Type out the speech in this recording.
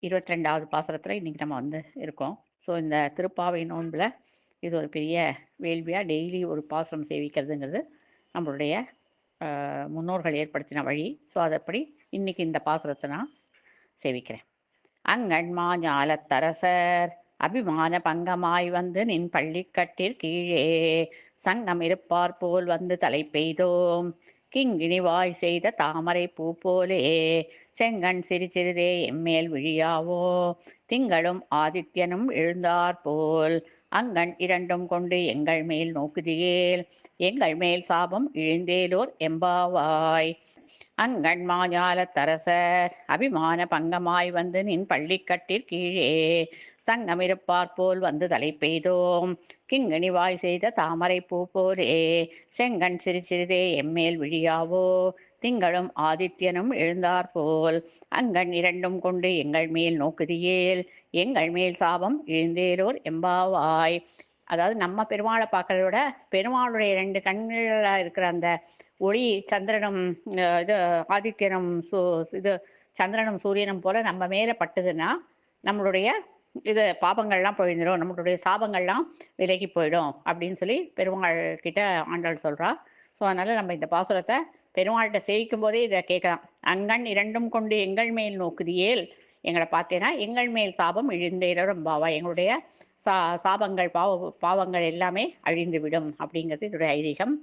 22வது பாசுரத்துல இன்னைக்கு நம்ம இருக்கோம். ஸோ இந்த திருப்பாவை நோன்புல இது ஒரு பெரிய வேள்வியா டெய்லி ஒரு பாசுரம் சேவிக்கிறதுங்கிறது நம்மளுடைய முன்னோர்கள் ஏற்படுத்தின வழி. ஸோ அதப்படி இன்னைக்கு இந்த பாசுரத்தை நான் சேவிக்கிறேன். அங்கண்மா ஞாலத்தரசர் அபிமான பங்கமாய் வந்து நின் பள்ளிக்கட்டிற் கீழே சங்கம் இருப்பார் போல் வந்து தலை பெய்தோம். கிங்கிணி வாய் செய்த தாமரை பூ போலே செங்கண் சிறு சிறிதே எம்மேல் விழியாவோ. திங்களும் ஆதித்யனும் எழுந்தார் போல் அங்கண் இரண்டும் கொண்டு எங்கள் மேல் நோக்குதியேல் எங்கள் மேல் சாபம் இழிந்தேலோர் எம்பாவாய். அங்கண் மாஞாலத்தரசர் அபிமான பங்கமாய் வந்து நின் பள்ளிக்கட்டிற் கீழே சங்கமிருப்பார் போல் வந்து தலை பெய்தோம். கிங்கிணி வாய் செய்த தாமரை பூ போலே செங்கண் சிறு சிறிதே எம்மேல் விழியாவோ. திங்களும் ஆதித்யனும் எழுந்தார் போல் அங்கண் இரண்டும் கொண்டு எங்கள் மேல் நோக்குதியேல் எங்கள் மேல் சாபம் இழிந்தேலோர் எம்பாவாய். அதாவது நம்ம பெருமாளை பார்க்கறத விட பெருமாளுடைய 2 கண்களில் இருக்கிற அந்த ஒளி சந்திரனும் இது ஆதித்யனும் இது சந்திரனும் சூரியனும் போல நம்ம மேலே பட்டதுன்னா நம்மளுடைய இது பாபங்கள்லாம் போயிடும், நம்மளுடைய சாபங்கள்லாம் விலகி போயிடும் அப்படின்னு சொல்லி பெருமாள் கிட்ட ஆண்டாள் சொல்றா. ஸோ அதனால நம்ம இந்த பாசுரத்தை பெருமாள்கிட்ட சேவிக்கும் போதே இதை கேட்கலாம். அங்கண் இரண்டும் கொண்டு எங்கள் மேல் நோக்குதியேல், எங்களை பார்த்தேன்னா எங்கள் மேல் சாபம் இழிந்தேலும் பாவா, எங்களுடைய சாபங்கள் பாவங்கள் எல்லாமே அழிந்து விடும் அப்படிங்கிறது இதோடைய ஐதீகம்.